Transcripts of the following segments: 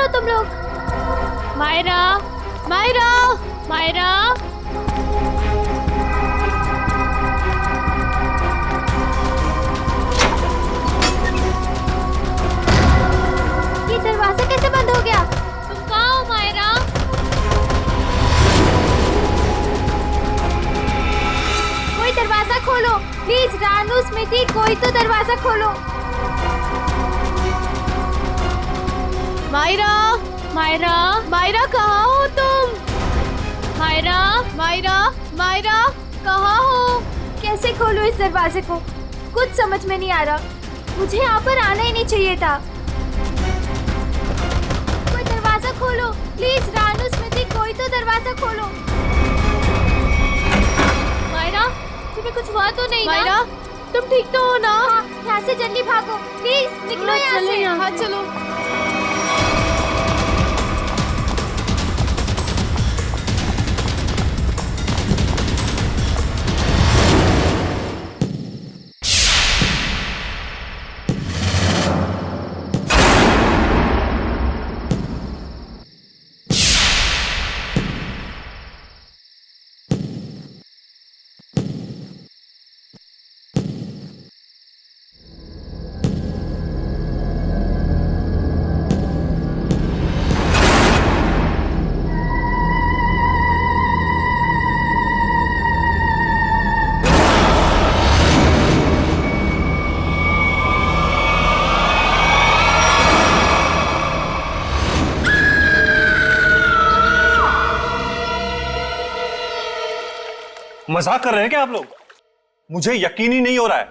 हो तुम लोग? मायरा, मायरा, मायरा। ये दरवाजा कैसे बंद हो गया? तुम कहाँ हो मायरा? कोई दरवाजा खोलो प्लीज। रानू, स्मिति, कोई तो दरवाजा खोलो। मायरा, मायरा, मायरा कहाँ हो तुम? मायरा, मायरा, मायरा कहाँ हो? कैसे खोलूं इस दरवाजे को? कुछ समझ में नहीं आ रहा। मुझे यहाँ पर आना ही नहीं चाहिए था। कोई दरवाजा खोलो प्लीज। रानू, स्मृति, कोई तो दरवाजा खोलो। मायरा, तुम्हें कुछ हुआ तो नहीं? मायरा, तुम ठीक तो हो ना? हाँ, यहाँ से जल्दी भागो प्लीज। निकलो यहाँ से। हाँ चलो। मजाक कर रहे हैं क्या आप लोग? मुझे यकीन ही नहीं हो रहा है।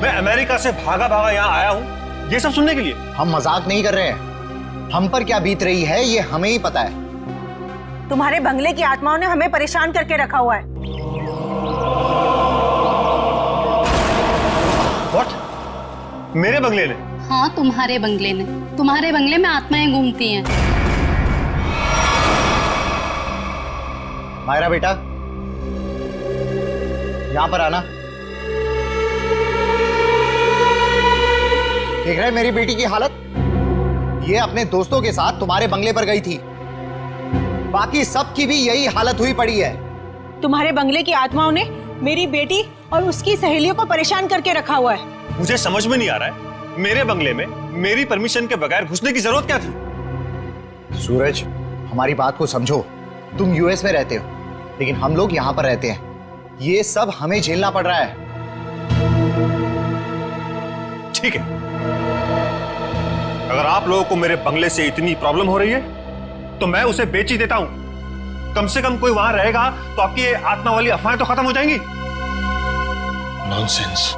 मैं अमेरिका से भागा भागा यहां आया हूं ये सब सुनने के लिए। हम मजाक नहीं कर रहे हैं। हम पर क्या बीत रही है ये हमें ही पता है। तुम्हारे बंगले की आत्माओं ने हमें परेशान करके रखा हुआ है। What? मेरे बंगले ने? हाँ, तुम्हारे बंगले ने। तुम्हारे बंगले में आत्माएं घूमती हैं। मायरा बेटा, यहां पर आना। देख रहे हैं मेरी बेटी की हालत? ये अपने दोस्तों के साथ तुम्हारे बंगले पर गई थी। बाकी सबकी भी यही हालत हुई पड़ी है। तुम्हारे बंगले की आत्माओं ने मेरी बेटी और उसकी सहेलियों को परेशान करके रखा हुआ है। मुझे समझ में नहीं आ रहा है, मेरे बंगले में मेरी परमिशन के बगैर घुसने की जरूरत क्या थी? सूरज, हमारी बात को समझो। तुम यूएस में रहते हो, लेकिन हम लोग यहां पर रहते हैं। ये सब हमें झेलना पड़ रहा है। ठीक है, अगर आप लोगों को मेरे बंगले से इतनी प्रॉब्लम हो रही है तो मैं उसे बेच ही देता हूं। कम से कम कोई वहां रहेगा तो आपकी ये आत्मा वाली अफवाहें तो खत्म हो जाएंगी। नॉनसेंस।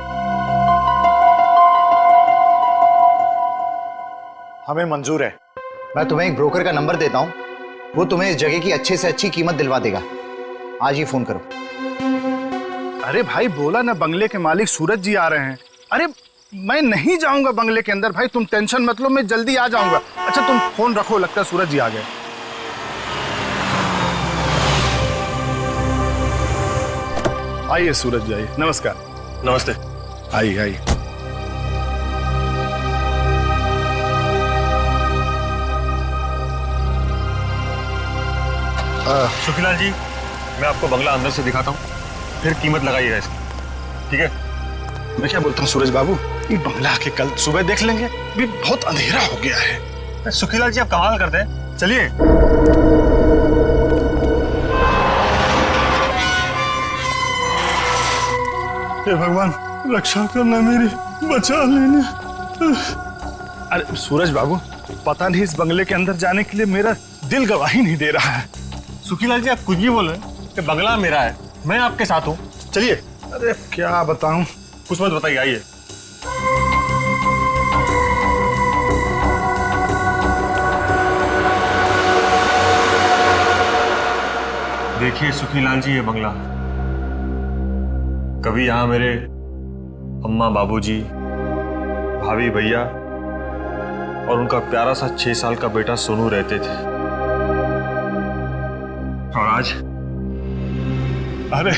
हमें मंजूर है। मैं तुम्हें एक ब्रोकर का नंबर देता हूं, वो तुम्हें इस जगह की अच्छे से अच्छी कीमत दिलवा देगा। आज ही फोन करो। अरे भाई, बोला ना बंगले के मालिक सूरज जी आ रहे हैं। अरे मैं नहीं जाऊंगा बंगले के अंदर भाई, तुम टेंशन मत लो, मैं जल्दी आ जाऊंगा। अच्छा तुम फोन रखो, लगता है सूरज जी आ गए। आइए सूरज जी, आइए। नमस्कार। नमस्ते। आइए आइए। सुखीलाल जी, मैं आपको बंगला अंदर से दिखाता हूँ, फिर कीमत लगाइएगा इसकी, ठीक है? मैं क्या बोलता हूँ सूरज बाबू, ये बंगला आके कल सुबह देख लेंगे, अभी बहुत अंधेरा हो गया है। सुखीलाल जी, आप कमाल करते हैं, चलिए। हे भगवान, रक्षा करना मेरी, बचा लेना। अरे सूरज बाबू, पता नहीं इस बंगले के अंदर जाने के लिए मेरा दिल गवाही नहीं दे रहा है। सुखीलाल जी, आप कुछ भी बोल रहे हैं कि बंगला मेरा है, मैं आपके साथ हूँ, चलिए। अरे क्या बताऊं, कुछ मत बताइए, आइए। देखिए सुखीलाल जी, ये बंगला, कभी यहाँ मेरे अम्मा, बाबूजी, भाभी, भैया और उनका प्यारा सा 6 साल का बेटा सोनू रहते थे। और आज? अरे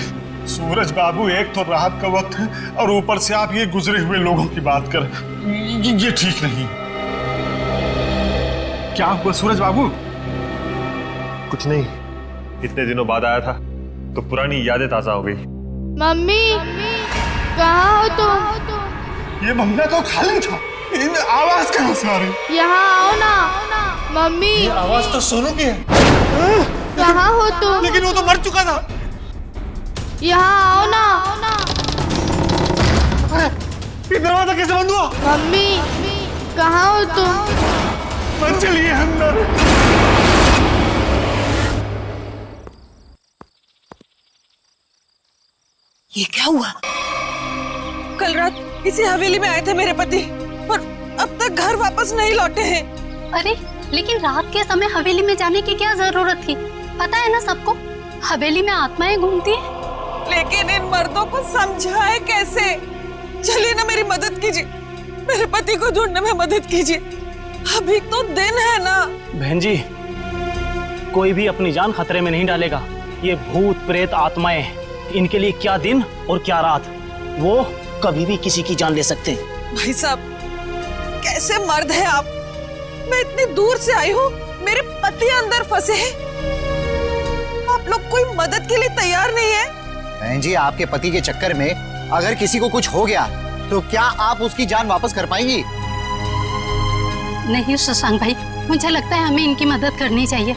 सूरज बाबू, एक तो रात का वक्त है और ऊपर से आप ये गुजरे हुए लोगों की बात कर, ये ठीक नहीं। क्या हुआ सूरज बाबू? कुछ नहीं, इतने दिनों बाद आया था तो पुरानी यादें ताजा हो गई। मम्मी कहाँ हो तुम? ये बंगला तो खाली था, इन आवाज कहाँ से आ रही? यहाँ आओ ना मम्मी। ये आवाज तो सोनू की है। कहाँ हो तुम? लेकिन वो तो मर चुका था। यहाँ आओ ना। ये दरवाजा कैसे बंद हुआ? मम्मी कहाँ हो तुम? मत चलिए अंदर। ये क्या हुआ? कल रात इसी हवेली में आए थे मेरे पति और अब तक घर वापस नहीं लौटे हैं। अरे लेकिन रात के समय हवेली में जाने की क्या जरूरत थी? पता है ना सबको, हवेली में आत्माएं घूमती हैं। लेकिन इन मर्दों को समझाए कैसे? चलिए ना मेरी मदद कीजिए, मेरे पति को ढूंढने में मदद कीजिए। अभी तो दिन है ना। बहन जी, कोई भी अपनी जान खतरे में नहीं डालेगा। ये भूत प्रेत आत्माएं, इनके लिए क्या दिन और क्या रात, वो कभी भी किसी की जान ले सकते हैं। भाई साहब कैसे मर्द है आप? मैं इतनी दूर से आई हूँ, मेरे पति अंदर फंसे हैं, आप लोग कोई मदद के लिए तैयार नहीं है? बहन जी, आपके पति के चक्कर में अगर किसी को कुछ हो गया तो क्या आप उसकी जान वापस कर पाएंगी? नहीं शशांक भाई, मुझे लगता है हमें इनकी मदद करनी चाहिए।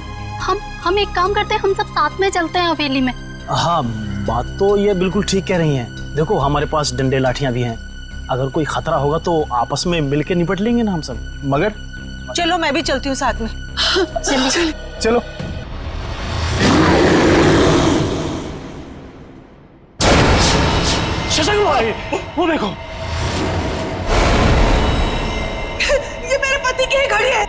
हम एक काम करते हैं, हम सब साथ में चलते हैं हवेली में। हाँ, बात तो ये बिल्कुल ठीक कह रही हैं। देखो हमारे पास डंडे लाठियां भी हैं, अगर कोई खतरा होगा तो आपस में मिलकर निपट लेंगे ना हम सब। मगर चलो मैं भी चलती हूँ साथ में। चलिए चलो। शशांक भाई, वो देखो, ये मेरे पति की ही घड़ी है।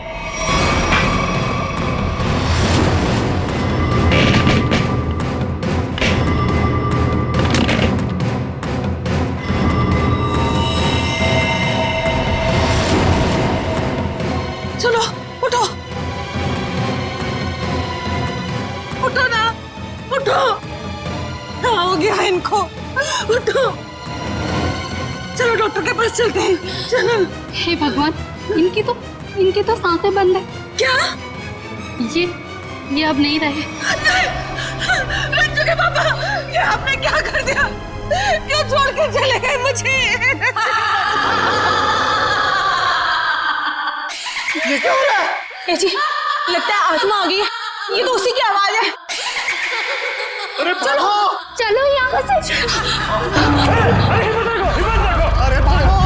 चलो उठो, उठो ना, उठो। हाँ, हो गया इनको, उठो। चलो डॉक्टर के पास चलते हैं, चलो। हे भगवान, इनकी तो सांसें बंद है। क्या? ये अब नहीं रहे। रंजू के पापा, ये आपने क्या कर दिया? क्यों छोड़ के चले गए मुझे? ये क्या हो रहा है? ए जी, लगता है आत्मा आ गई है। ये तो उसी की आवाज है। अरे चलो चलो यहाँ से। अरे भागो।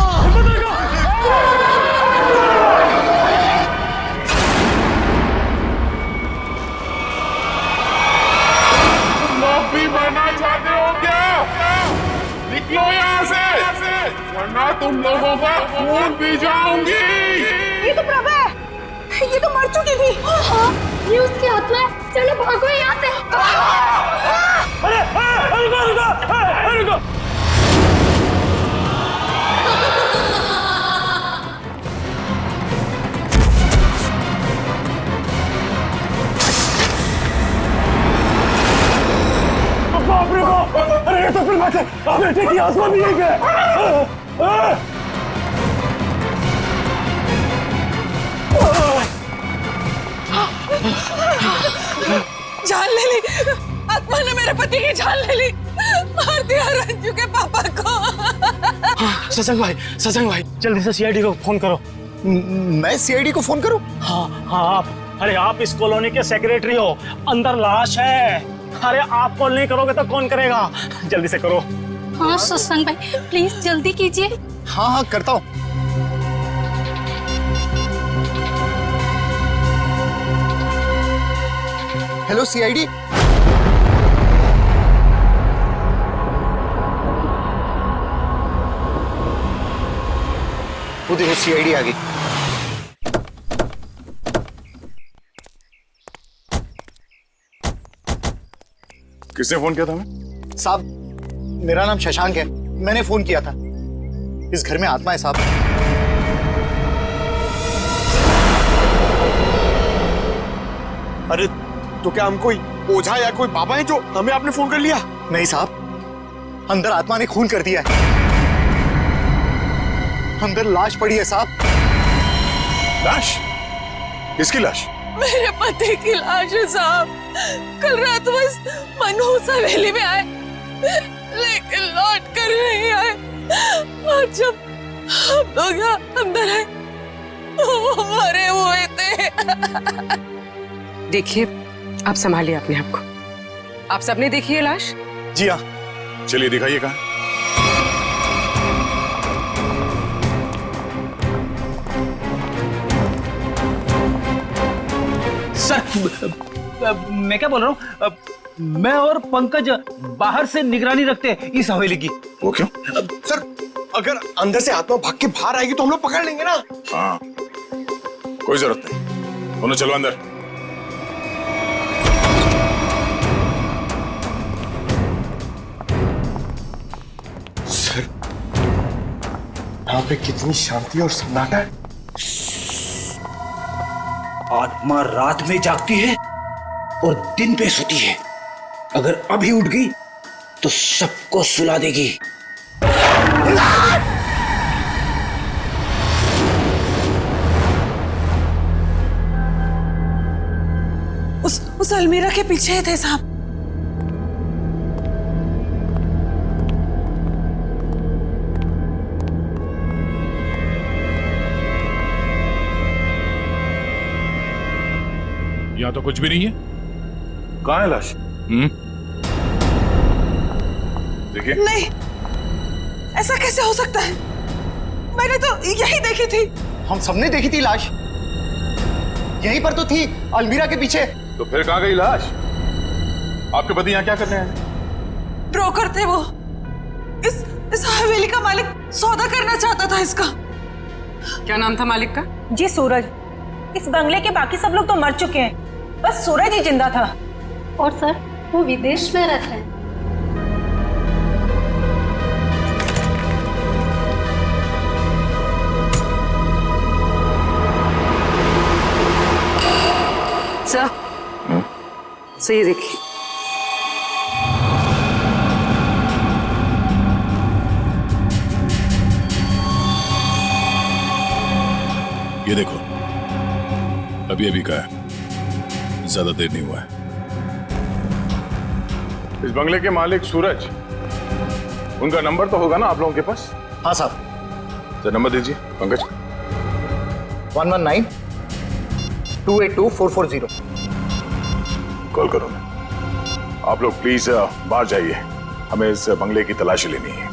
माफी मांगना चाहते हो क्या? निकलो यहाँ से, वरना तुम लोगों का खून पी जाऊंगी। ये तो प्रभा है, ये तो मर चुकी थी। हाँ, ये उसकी आत्मा है। चलो भागो यहाँ से। रुको। बाप रे बाप, अरे ये तो फिर बात है, बेटे की आत्मा भी है क्या? जान ले ली, आत्मा ने मेरे पति की जान ले ली, मार दिया रंजू के पापा को। शशांक भाई, जल्दी से सीआईडी को फोन करो। मैं सीआईडी को फोन करूं? हाँ आप, अरे आप इस कॉलोनी के सेक्रेटरी हो, अंदर लाश है। अरे आप कॉल नहीं करोगे तो कौन करेगा? जल्दी से करो। हाँ शशांक भाई, प्लीज जल्दी कीजिए। हाँ करता हूँ। Hello CID. वो देखो सीआईडी आ गई। किसने फोन किया था हमें? साहब, मेरा नाम शशांक है, मैंने फोन किया था। इस घर में आत्मा है साहब। अरे तो क्या हम कोई ओझा या कोई बाबा है जो हमें आपने फोन कर लिया? नहीं साहब, अंदर आत्मा ने खून कर दिया है। अंदर लाश पड़ी है साहब। लाश? किसकी लाश? मेरे पति की लाश है साहब। कल रात बस मनहूस हवेली में आए, लेकिन लौट कर नहीं आए। और जब हम लोग यहाँ अंदर आए वो मरे हुए थे। देखिए, आप संभालिए अपने आप को। आप सबने देखी है लाश? जी हाँ। चलिए दिखाइए कहाँ। सर, मैं क्या बोल रहा हूँ, मैं और पंकज बाहर से निगरानी रखते हैं इस हवेली की। वो क्यों? सर, अगर अंदर से आत्मा भाग के बाहर आएगी तो हम लोग पकड़ लेंगे ना। हाँ, कोई जरूरत नहीं, दोनों चलो अंदर। सर, यहाँ पे कितनी शांति और सन्नाटा है। आत्मा रात में जागती है और दिन पे सोती है। अगर अभी उठ गई तो सबको सुला देगी। उस अलमीरा के पीछे थे साहब। यहाँ तो कुछ भी नहीं है। कहाँ है लाश? देखिए। नहीं, ऐसा कैसे हो सकता है? मैंने तो यही देखी थी। हम सबने देखी थी लाश, यहीं पर तो थी, अलमीरा के पीछे। तो फिर कहाँ गई लाश? आपके पति यहाँ क्या करने आए? ब्रोकर थे वो। इस हवेली का मालिक सौदा करना चाहता था इसका। क्या नाम था मालिक का? जी सूरज। इस बंगले के बाकी सब लोग तो मर चुके हैं, बस सूरज ही जिंदा था। और सर, वो विदेश में रहते हैं। सर, ये देखिए। ये देखो, अभी अभी का है, ज्यादा देर नहीं हुआ है। इस बंगले के मालिक सूरज, उनका नंबर तो होगा ना आप लोगों के पास? हाँ साहब। तो नंबर दीजिए पंकज। 119-282-440। कॉल करो। आप लोग प्लीज बाहर जाइए, हमें इस बंगले की तलाशी लेनी है।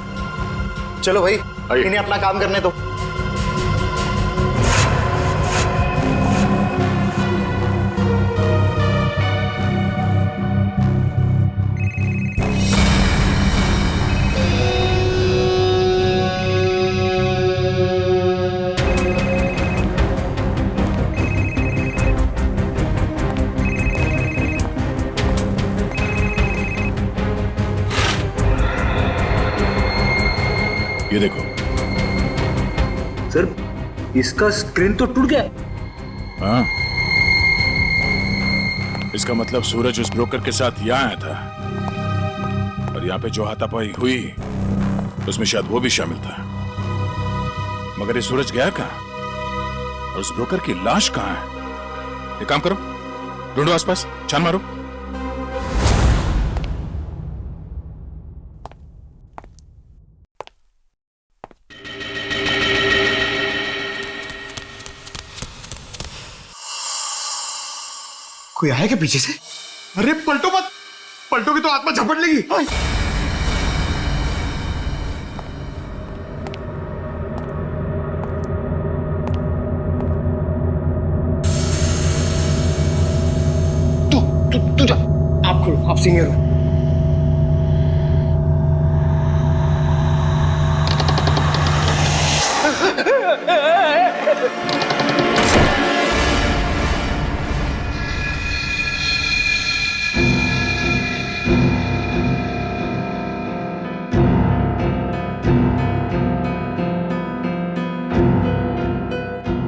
चलो भाई, आइए। इन्हें अपना काम करने दो। ये देखो। सर, इसका स्क्रीन तो टूट गया। हाँ, इसका मतलब सूरज उस ब्रोकर के साथ यहाँ आया था और यहाँ पे जो हाथापाई हुई उसमें शायद वो भी शामिल था। मगर ये सूरज गया कहाँ और उस ब्रोकर की लाश कहाँ है? एक काम करो, ढूंढो आसपास, छान मारो। कोई आया क्या पीछे से? अरे पलटो मत, पलटोगी तो आत्मा झपट लेगी। तू जा, आप खोलो, आप सीनियर हो।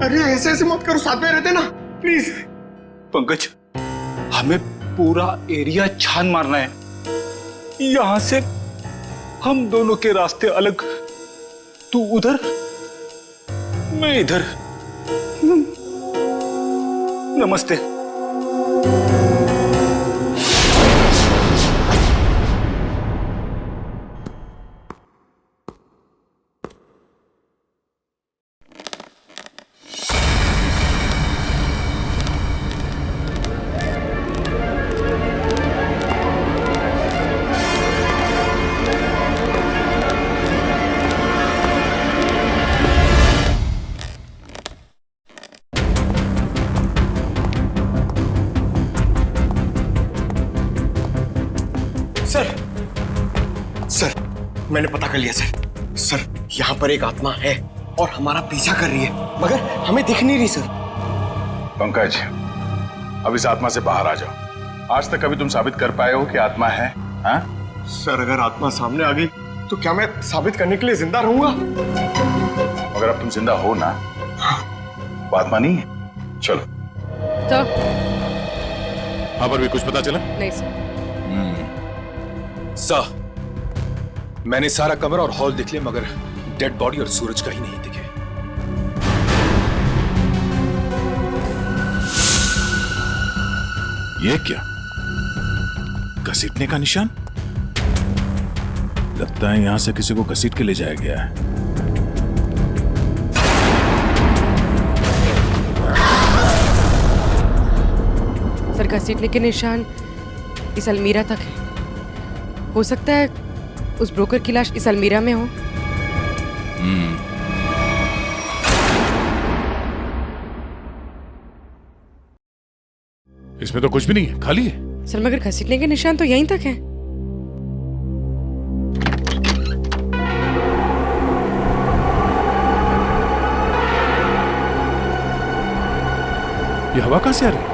अरे ऐसे मत करो, साथ में रहते ना प्लीज। पंकज, हमें पूरा एरिया छान मारना है। यहां से हम दोनों के रास्ते अलग, तू उधर मैं इधर। नमस्ते। सर, मैंने पता कर लिया सर। सर, यहाँ पर एक आत्मा है और हमारा पीछा कर रही है, मगर हमें दिख नहीं रही सर। पंकज, अब इस आत्मा से बाहर आ जाओ। आज तक कभी तुम साबित कर पाए हो कि आत्मा है? हाँ? सर, अगर आत्मा सामने आ गई तो क्या मैं साबित करने के लिए जिंदा रहूंगा? अगर अब तुम जिंदा हो ना, वो आत्मा नहीं है। चलो। तो हाँ, पर भी कुछ पता चला? नहीं सर। सर, मैंने सारा कमरा और हॉल देख लिया, मगर डेड बॉडी और सूरज का ही नहीं दिखे। ये क्या? घसीटने का निशान? लगता है यहां से किसी को घसीट के ले जाया गया है। सर, घसीटने के निशान इस अलमीरा तक है। हो सकता है उस ब्रोकर की लाश इस अलमीरा में हो। इसमें तो कुछ भी नहीं है, खाली है। सर, मगर घसीटने के निशान तो यहीं तक है। ये हवा कहां से आ रही है?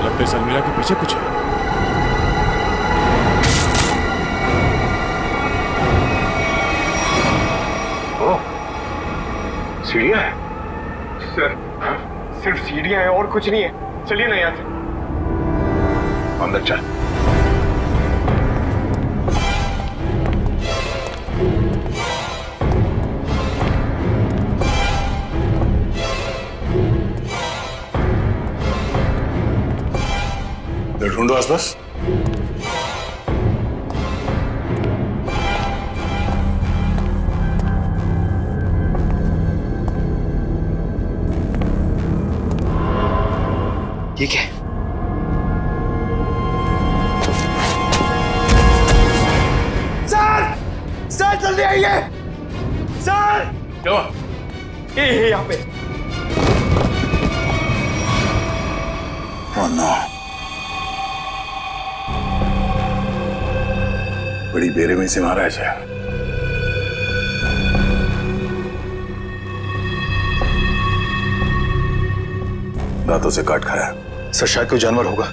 लगता है इस अलमीरा के पीछे कुछ है। सीढ़ियां है सर, सिर्फ सीढ़ियां हैं और कुछ नहीं है। चलिए ना यहाँ से। अंदर चल। ढूंढो आसपास। ठीक है। सर, सर जल्दी आइए। सर, क्या? ये यहाँ पे। Oh no. बड़ी बेरहमी से मारा है शायद। दांतों से काट खाया। सर, शायद कोई जानवर होगा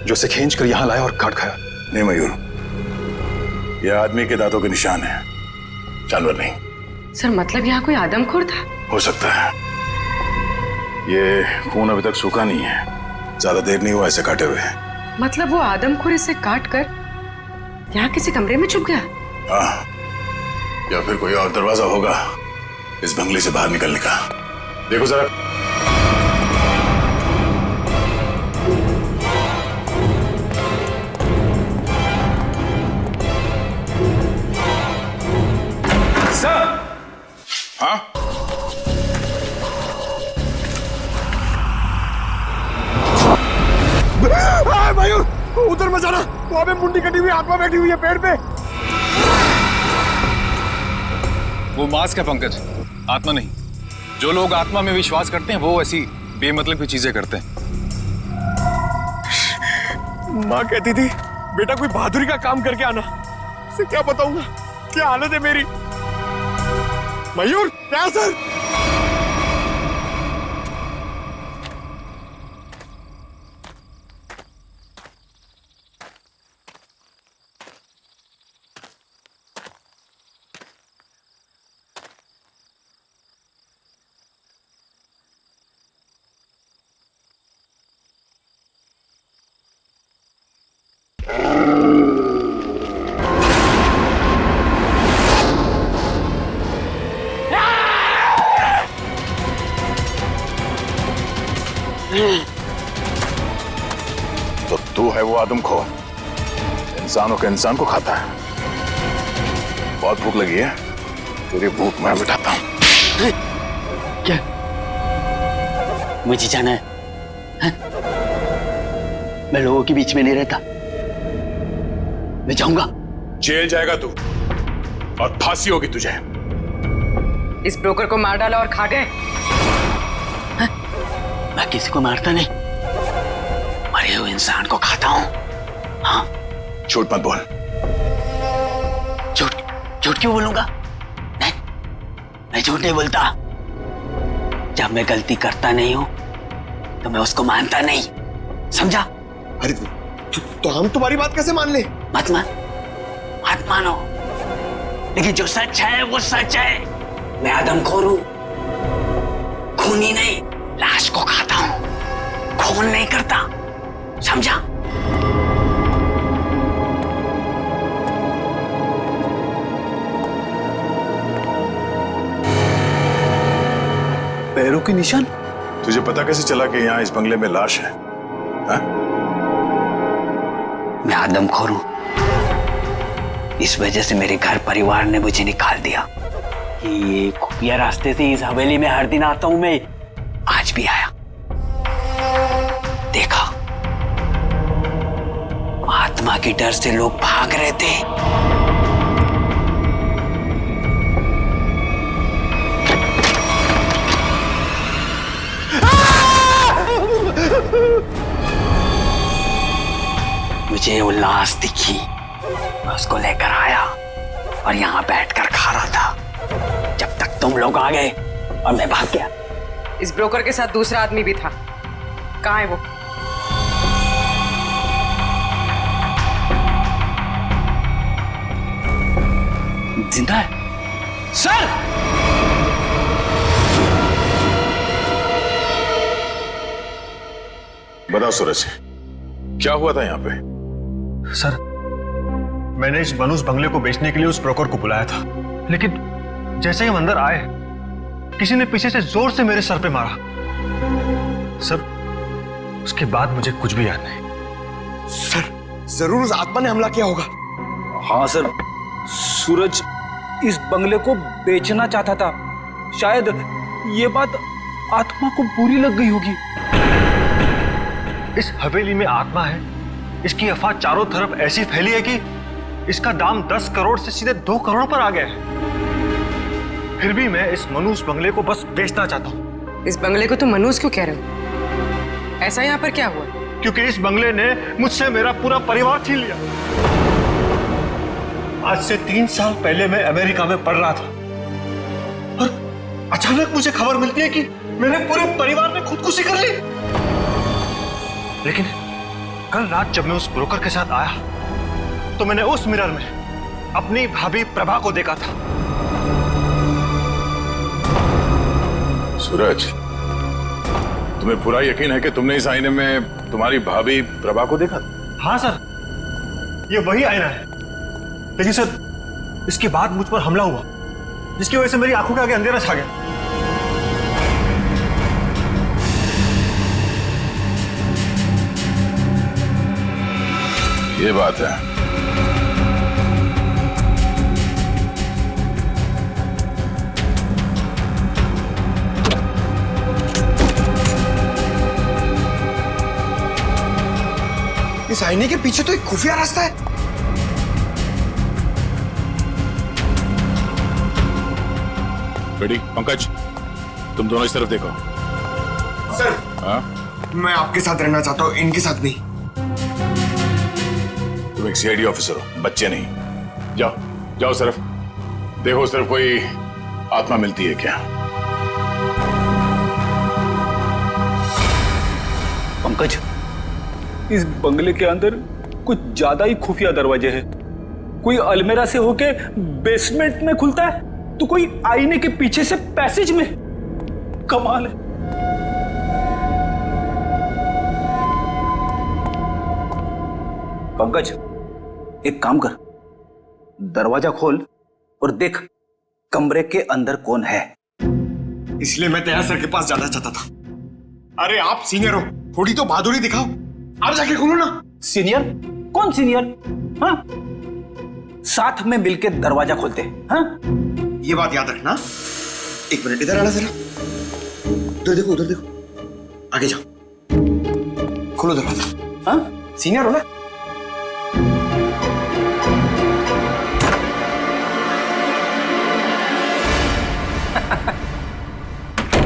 जो उसे खींच कर यहाँ लाया और काट खाया। नहीं मयूर, यह आदमी के दांतों के निशान है, जानवर नहीं। सर, मतलब यहाँ कोई आदमखोर था? हो सकता है। ये खून अभी तक सूखा नहीं है, ज्यादा देर नहीं हुआ ऐसे काटे हुए। मतलब वो आदमखोर इसे काट कर यहाँ किसी कमरे में छुप गया? हाँ, या फिर कोई और दरवाजा होगा इस बंगले से बाहर निकलने का। देखो जरा। सर। हाँ? मयूर, उधर मत जाना। वहां पे मुंडी कटी हुई आत्मा बैठी हुई है पेड़ पे। वो मास्क है पंकज, आत्मा नहीं। जो लोग आत्मा में विश्वास करते हैं वो ऐसी बेमतलब की चीजें करते हैं। माँ कहती थी बेटा कोई बहादुरी का काम करके आना। उसे क्या बताऊंगा क्या हालत है मेरी। मयूर, क्या सर? तो तू है वो आदमखोर, इंसानों के इंसान को खाता है। बहुत भूख लगी है, तेरी भूख मैं मिटाता हूं। क्या मुझे जाना है? मैं लोगों के बीच में नहीं रहता, मैं जाऊंगा। जेल जाएगा तू और फांसी होगी तुझे। इस ब्रोकर को मार डाला और खा गए। मैं किसी को मारता नहीं, मरे हुए इंसान को खाता हूं। हाँ, झूठ मत बोल। झूठ क्यों बोलूंगा? नहीं, मैं झूठ नहीं बोलता। जब मैं गलती करता नहीं हूं तो मैं उसको मानता नहीं, समझा? अरे तो हम तुम्हारी बात कैसे मान ले? मत मानो, लेकिन जो सच है वो सच है। मैं आदमखोर हूं, खूनी नहीं, लाश को खाता हूं, खून नहीं करता, समझा? पैरों के निशान? तुझे पता कैसे चला कि यहाँ इस बंगले में लाश है? हा? मैं आदमखोर हूं, इस वजह से मेरे घर परिवार ने मुझे निकाल दिया। ये खुफिया रास्ते से इस हवेली में हर दिन आता हूं मैं, आज भी आया। देखा, आत्मा के डर से लोग भाग रहे थे। मुझे वो लाश दिखी, मैं उसको लेकर आया और यहाँ बैठकर खा रहा था जब तक तुम लोग आ गए और मैं भाग गया। इस ब्रोकर के साथ दूसरा आदमी भी था, कहाँ है वो? जिंदा है सर। बताओ सूरज, क्या हुआ था यहाँ पे? सर, मैंने इस बनूस बंगले को बेचने के लिए उस ब्रोकर को बुलाया था, लेकिन जैसे ही हम अंदर आए किसी ने पीछे से जोर से मेरे सर पे मारा। सर, उसके बाद मुझे कुछ भी याद नहीं। सर, जरूर उस आत्मा ने हमला किया होगा। हाँ सर, सूरज इस बंगले को बेचना चाहता था। शायद ये बात आत्मा को बुरी लग गई होगी। इस हवेली में आत्मा है, इसकी अफवाह चारों तरफ ऐसी फैली है कि इसका दाम 10 करोड़ से सीधे 2 करोड़ पर आ गया है। फिर भी मैं इस मनूस बंगले को बस बेचना चाहता हूँ। इस बंगले को तुम मनूस क्यों कह रहे हो? ऐसा यहाँ पर क्या हुआ? क्योंकि इस बंगले ने मुझसे मेरा पूरा परिवार छीन लिया। आज से 3 साल पहले मैं अमेरिका में पढ़ रहा था और अचानक मुझे खबर मिलती है कि मेरे पूरे परिवार ने खुदकुशी कर ली। लेकिन कल रात जब मैं उस ब्रोकर के साथ आया तो मैंने उस मिरर में अपनी भाभी प्रभा को देखा था। सूरज, तुम्हें पूरा यकीन है कि तुमने इस आईने में तुम्हारी भाभी प्रभा को देखा? हाँ सर, ये वही आईना है। लेकिन सर, इसके बाद मुझ पर हमला हुआ जिसकी वजह से मेरी आंखों के आगे अंधेरा छा गया। ये बात है। इस आईने के पीछे तो एक खुफिया रास्ता है। बेटी, पंकज, तुम दोनों इस तरफ देखो। सर, हाँ? मैं आपके साथ रहना चाहता हूँ, इनके साथ नहीं। तुम एक सीआईडी ऑफिसर हो, बच्चे नहीं। जाओ जाओ, सिर्फ देखो सिर्फ कोई आत्मा मिलती है क्या। पंकज, इस बंगले के अंदर कुछ ज्यादा ही खुफिया दरवाजे हैं। कोई अलमेरा से होके बेसमेंट में खुलता है तो कोई आईने के पीछे से पैसेज में। कमाल है। पंकज, एक काम कर, दरवाजा खोल और देख कमरे के अंदर कौन है। इसलिए मैं तैयार सर के पास जाना चाहता था। अरे आप सीनियर हो, थोड़ी तो बहादुरी दिखाओ। आप जाके खोलो ना। सीनियर? कौन सीनियर? हाँ, साथ में मिलकर दरवाजा खोलते हैं। हाँ, ये बात याद रखना। एक मिनट इधर आना जरा। उधर देखो, उधर देखो, आगे जाओ, खोलो दरवाजा। हाँ, सीनियर हो ना।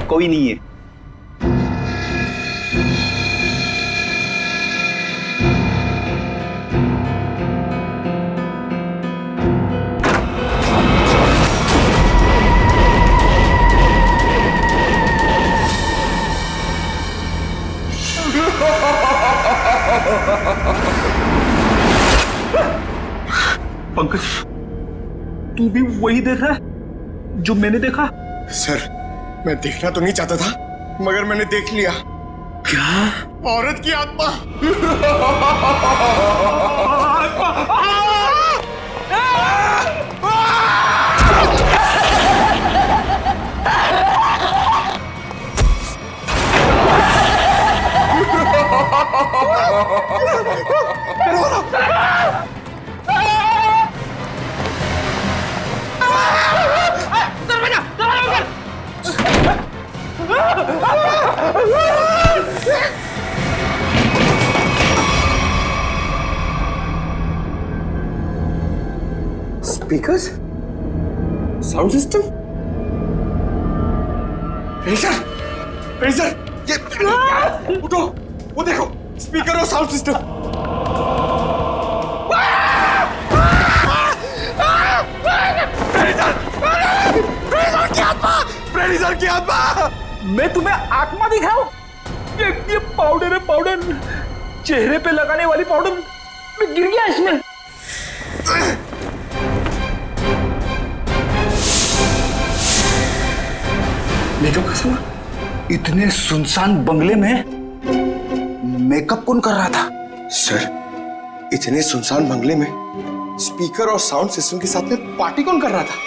कोई नहीं है। पंकज, तू भी वही देख रहा है जो मैंने देखा? सर, मैं देखना तो नहीं चाहता था, मगर मैंने देख लिया। क्या? औरत की आत्मा। Speakers, sound system, razor, razor, ये उठो, वो देखो, स्पीकर और साउंड सिस्टम। प्रेडिसर की आत्मा। मैं तुम्हें आत्मा दिखाऊं? ये पाउडर है, पाउडर, चेहरे पे लगाने वाली पाउडर। मैं गिर गया इसमें। मेकअप का सामान? इतने सुनसान बंगले में मेकअप कौन कर रहा था? सर, इतने सुनसान बंगले में स्पीकर और साउंड सिस्टम के साथ में पार्टी कौन कर रहा था?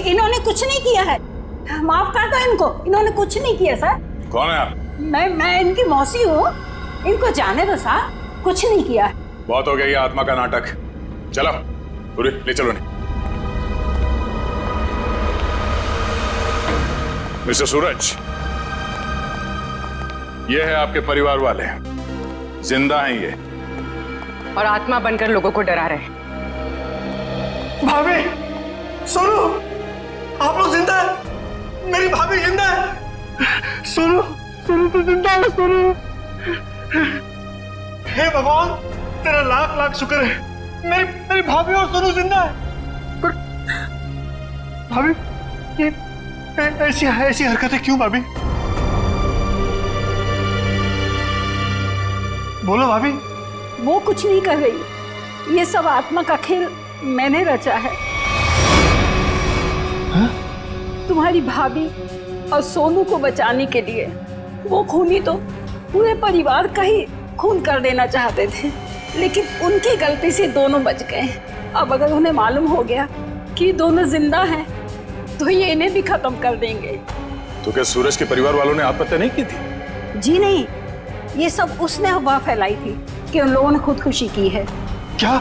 इन्होंने कुछ नहीं किया है, माफ कर दो इनको, इन्होंने कुछ नहीं किया सर। कौन है आप? मैं इनकी मौसी हूँ, इनको जाने दो सर, कुछ नहीं किया है। बहुत हो गया ये आत्मा का नाटक। चलो पूरी ले चलो। नहीं मिस्टर सूरज, ये है आपके परिवार वाले, जिंदा हैं ये, और आत्मा बनकर लोगों को डरा रहे हैं। भाभी, सुनो, आप लोग जिंदा है, मेरी भाभी जिंदा है। सुनो, सुनो तो जिंदा है, सुनो। हे भगवान, तेरा लाख लाख शुक्र है, मेरी भाभी और सुनो जिंदा है। पर भाभी, ये ऐसी हरकतें क्यों भाभी? बोलो भाभी। वो कुछ नहीं कर रही, ये सब आत्मा का खेल मैंने रचा है। तुम्हारी भाभी और सोनू को बचाने के लिए वो खूनी तो पूरे परिवार का ही खून कर देना चाहते थे, लेकिन उनकी गलती से दोनों बच गए। अब अगर उन्हें मालूम हो गया कि दोनों जिंदा हैं, तो ये इन्हें भी खत्म कर देंगे। तो क्या सूरज के परिवार वालों ने आत्महत्या नहीं की थी? जी नहीं, ये सब उसने अफवाह फैलाई थी कि उन लोगों ने खुदकुशी की है। क्या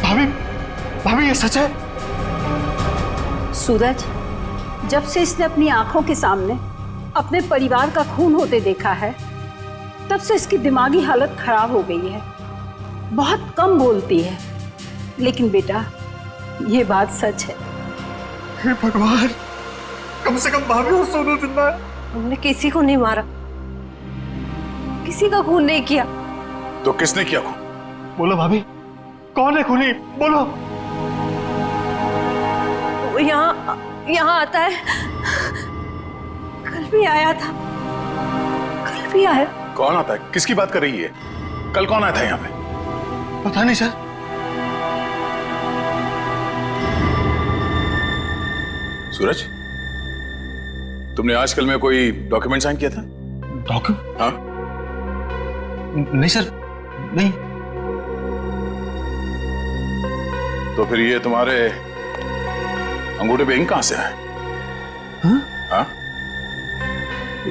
भाभी, भाभी ये सच है? सूरज, जब से इसने अपनी आंखों के सामने अपने परिवार का खून होते देखा है, तब से इसकी दिमागी हालत खराब हो गई है, बहुत कम बोलती है। लेकिन बेटा, ये बात सच है। हे भगवान, कम से कम भाभी और सोनू जिंदा है। हमने किसी को नहीं मारा, किसी का खून नहीं किया। तो किसने किया खून? बोलो भाभी, कौन है खूनी? बोलो। वो यहाँ आता है। कल भी आया था, कल भी आया। कौन आता है? किसकी बात कर रही है? कल कौन आया था यहाँ पे? पता नहीं सर। सूरज, तुमने आजकल में कोई डॉक्यूमेंट साइन किया था? डॉक्यूमेंट? हाँ। नहीं सर, नहीं। तो फिर ये तुम्हारे अंगूठे पे इंक कहां से आया? हाँ?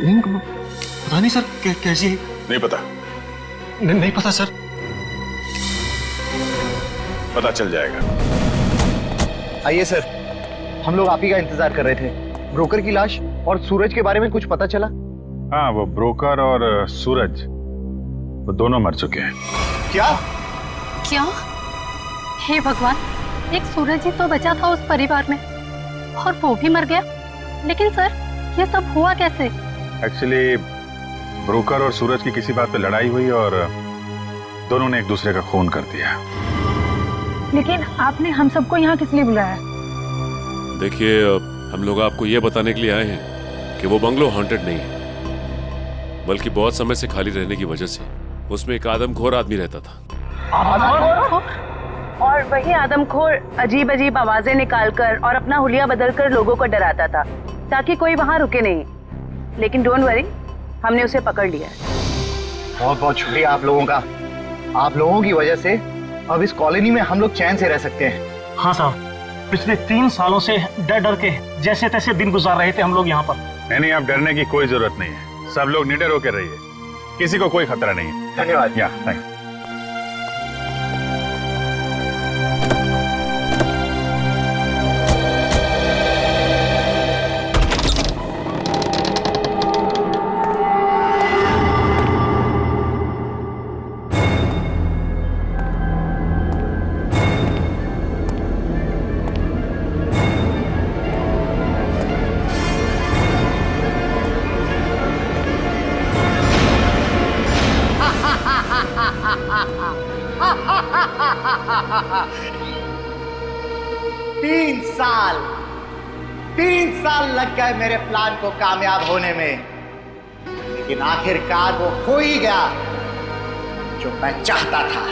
इंक? पता नहीं सर, कैसी है? नहीं पता? नहीं पता सर। पता चल जाएगा। आइए सर, हम लोग आप ही का इंतजार कर रहे थे। ब्रोकर की लाश और सूरज के बारे में कुछ पता चला? हाँ, वो ब्रोकर और सूरज, वो दोनों मर चुके हैं। क्या? क्या? हे भगवान, एक सूरज ही तो बचा था उस परिवार में और वो भी मर गया। लेकिन सर, ये सब हुआ कैसे? एक्चुअली ब्रोकर और सूरज की किसी बात पे लड़ाई हुई और दोनों ने एक दूसरे का खून कर दिया। लेकिन आपने हम सबको यहाँ किस लिए बुलाया? देखिए, हम लोग आपको ये बताने के लिए आए हैं कि वो बंगलो हॉन्टेड नहीं है, बल्कि बहुत समय से खाली रहने की वजह से उसमें एक आदमखोर आदमी रहता था। और वही आदमखोर अजीब अजीब आवाजें निकालकर और अपना हुलिया बदलकर लोगों को डराता था ताकि कोई वहां रुके नहीं। लेकिन डोंट वरी, हमने उसे पकड़ लिया है। बहुत बहुत शुक्रिया आप लोगों का। आप लोगों की वजह से अब इस कॉलोनी में हम लोग चैन से रह सकते हैं। हाँ साहब, पिछले 3 सालों से डर डर के जैसे तैसे दिन गुजार रहे थे हम लोग यहाँ पर। नहीं, आप डरने की कोई जरूरत नहीं है। सब लोग निडर होकर रहिए, किसी को कोई खतरा नहीं है। धन्यवाद। या थैंक। तीन साल लग गए मेरे प्लान को कामयाब होने में, लेकिन आखिरकार वो हो ही गया जो मैं चाहता था।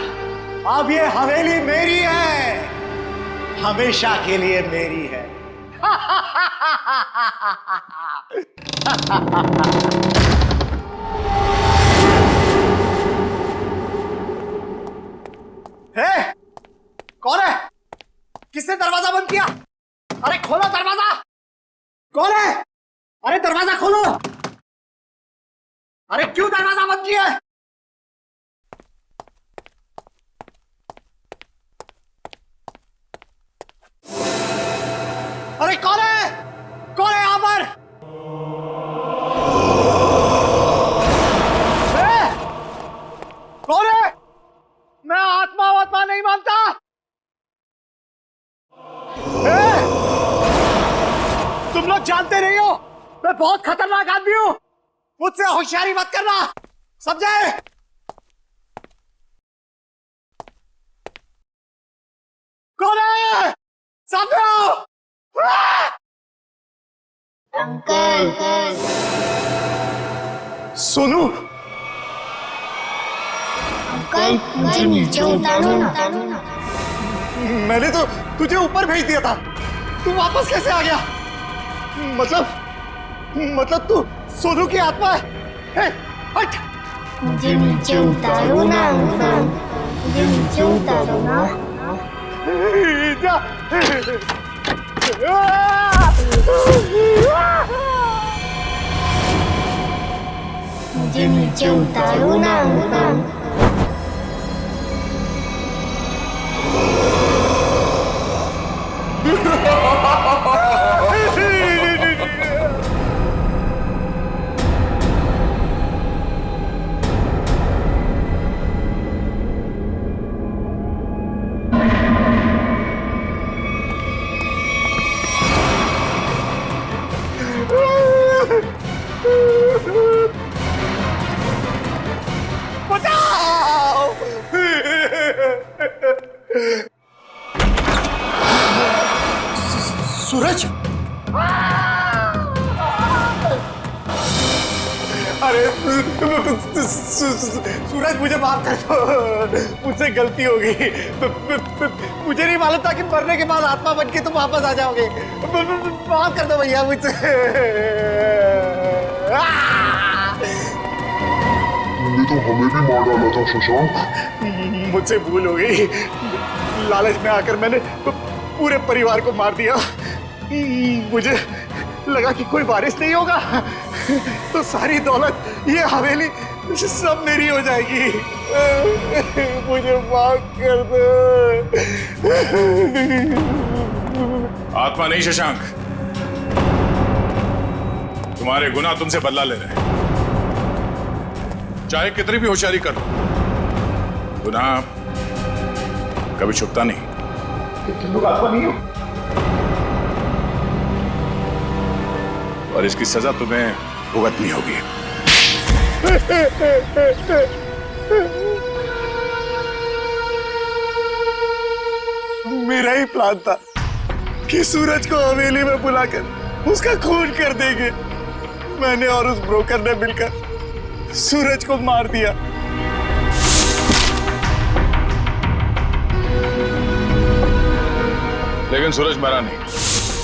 अब ये हवेली मेरी है, हमेशा के लिए मेरी है। कौन है? किसने दरवाजा बंद किया? अरे खोलो दरवाजा! कौन है? अरे दरवाजा खोलो! अरे क्यों दरवाजा बंद किया? अरे कौन है? कौन है यहां पर? कौन है? मैं आत्मा नहीं मानता। तुम लोग जानते नहीं हो मैं बहुत खतरनाक आदमी हूं, मुझसे होशियारी मत करना, समझे? कौन है? सामने आओ। अंकल। सोनू, अंकल मुझे नीचे उतारो ना। मैंने तो तुझे ऊपर भेज दिया था, तू वापस कैसे आ गया? मतलब तू सोनू की आत्मा है? हट! मुझे नीचे उतारो ना अंकल, मुझे नीचे उतारो ना। मुझे नीचे उतारो ना अंकल। अरे सूरज, मुझे माफ कर दो, मुझसे गलती हो गई। मुझे नहीं मालूम था कि मरने के बाद आत्मा बन के तुम वापस आ जाओगे। माफ कर दो भैया मुझसे। तुमने तो हमें भी मार डाला था शशांक। मुझसे भूल हो गई, लालच में आकर मैंने पूरे परिवार को मार दिया। मुझे लगा कि कोई वारिस नहीं होगा तो सारी दौलत, ये हवेली सब मेरी हो जाएगी। मुझे माफ कर दो। आत्मा नहीं शशांक, तुम्हारे गुनाह तुमसे बदला ले रहे हैं। चाहे कितनी भी होशियारी कर लो, गुनाह कभी छुपता नहीं। तुम लोग आत्मा नहीं हो और इसकी सजा तुम्हें भुगतनी होगी। मेरा ही प्लान था कि सूरज को हवेली में बुलाकर उसका खून कर देंगे। मैंने और उस ब्रोकर ने मिलकर सूरज को मार दिया। लेकिन सूरज मरा नहीं,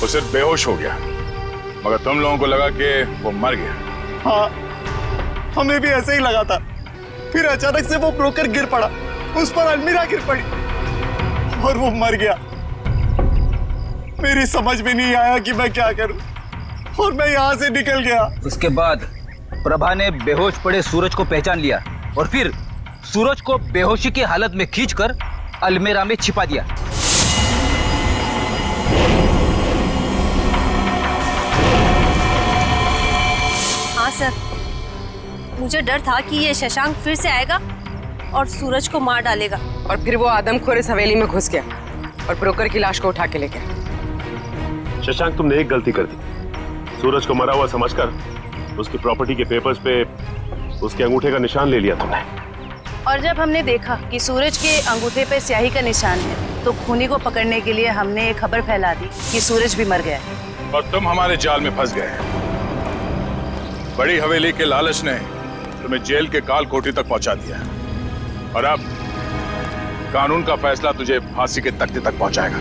वो सिर्फ बेहोश हो गया। मगर तुम लोगों को लगा कि वो मर गया। हाँ, हमें भी ऐसे ही लगा था। फिर अचानक से वो ब्रोकर गिर पड़ा, उस पर अलमीरा गिर पड़ी और वो मर गया। मेरी समझ में नहीं आया कि मैं क्या करूं और मैं यहाँ से निकल गया। उसके बाद प्रभा ने बेहोश पड़े सूरज को पहचान लिया और फिर सूरज को बेहोशी की हालत में खींचकर अलमीरा में छिपा दिया। हाँ सर, मुझे डर था कि ये शशांक फिर से आएगा और सूरज को मार डालेगा। और फिर वो आदमखोर इस हवेली में घुस गया और ब्रोकर की लाश को उठा के ले गया। शशांक, तुमने एक गलती कर दी। सूरज को मरा हुआ समझकर उसकी प्रॉपर्टी के पेपर्स पे उसके अंगूठे का निशान ले लिया तुमने। और जब हमने देखा कि सूरज के अंगूठे पे स्याही का निशान है, तो खूनी को पकड़ने के लिए हमने एक खबर फैला दी कि सूरज भी मर गया है। और तुम हमारे जाल में फंस गए। बड़ी हवेली के लालच ने तुम्हें जेल के काल कोठी तक पहुंचा दिया और अब कानून का फैसला तुझे फांसी के तख्ते तक पहुंचाएगा।